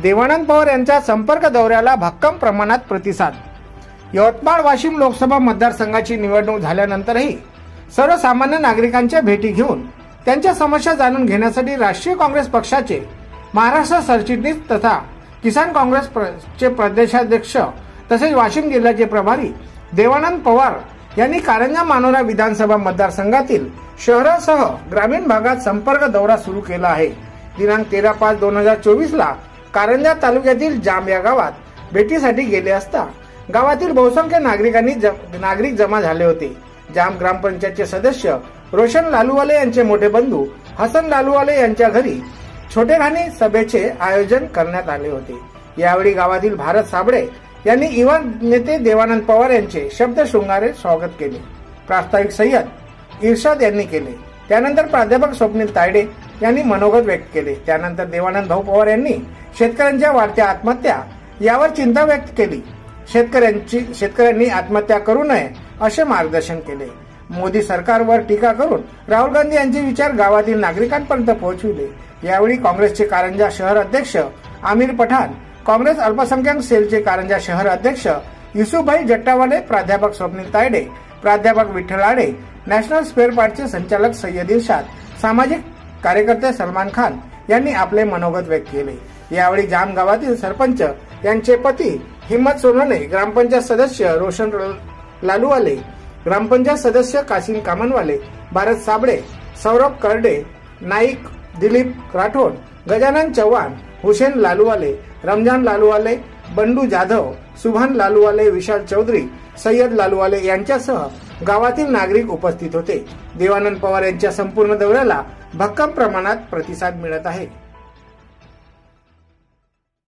देवानंद पवार यांच्या संपर्क दौऱ्याला भक्कम प्रमाणात प्रतिसाद। यवतमाळ वाशिम लोकसभा मतदारसंघाची निवडणूक झाल्यानंतरही सर्वसामान्य नागरिकांच्या भेटी घेऊन त्यांच्या समस्या जाणून घेण्यासाठी राष्ट्रीय काँग्रेस पक्षाचे महाराष्ट्र सरचिटणीस तथा किसान काँग्रेसचे प्रदेशाध्यक्ष तसेच वाशिम जिल्ह्याचे प्रभारी देवानंद पवार यांनी कारंजा मानोरा विधानसभा मतदारसंघातील शहरासह ग्रामीण भागात संपर्क दौरा सुरू केला आहे। दिनांक 13/5/2024 ला कारंजा तालुक्यातील जाम या गावात भेटीसाठी गेले असता गावातील बहुसंख्य नागरिक जमा झाले होते। जाम ग्रामपंचायतचे सदस्य रोशन लालूवाले यांचे मोठे बंधू हसन लालूवाले यांच्या घरी छोटेखानी सभेचे आयोजन करण्यात आले होते। यावेळी गावातील भारत साबळे यांनी युवा नेते देवानंद पवार यांचे शब्दशृंगारे स्वागत केले। प्रास्ताविक सय्यद इर्शाद यांनी केले। त्यानंतर प्राध्यापक स्वप्नील तायडे यांनी मनोगत व्यक्त केले। त्यानंतर देवानंद भाऊ पवार यांनी शेतकऱ्यांच्या वाढत्या आत्महत्या यावर चिंता व्यक्त केली। शेतकऱ्यांनी आत्महत्या करू नये असे मार्गदर्शन केले। मोदी सरकारवर टीका करून राहुल गांधी यांचे विचार गावातील नागरिकांपर्यंत पोहोचविले। यावेळी काँग्रेसचे कारंजा शहर अध्यक्ष आमिर पठाण, काँग्रेस अल्पसंख्याक सेलचे कारंजा शहर अध्यक्ष युसुफभाई जट्टावाले, प्राध्यापक स्वप्नील तायडे, प्राध्यापक विठ्ठल आडे, नॅशनल स्पेअर पार्टचे संचालक सय्यद इर्शाद, सामाजिक कार्यकर्ते सलमान खान यांनी आपले मनोगत व्यक्त केले। यावेळी जाम गावातील सरपंच यांचे पती हिम्मत सोनवणे, ग्रामपंचायत सदस्य रोशन लालूवाले, ग्रामपंचायत सदस्य कासिम कामनवाले, भारत साबळे, सौरभ करडे, नाईक दिलीप राठोड, गजानन चव्हाण, हुसेन लालूवाले, रमजान लालूवाले, बंडू जाधव, सुभान लालूवाले, विशाल चौधरी, सय्यद लालूवाले यांच्यासह गावातील नागरिक उपस्थित होते। देवानंद पवार यांच्या संपूर्ण दौऱ्याला भक्कम प्रमाणात प्रतिसाद मिळत आहे।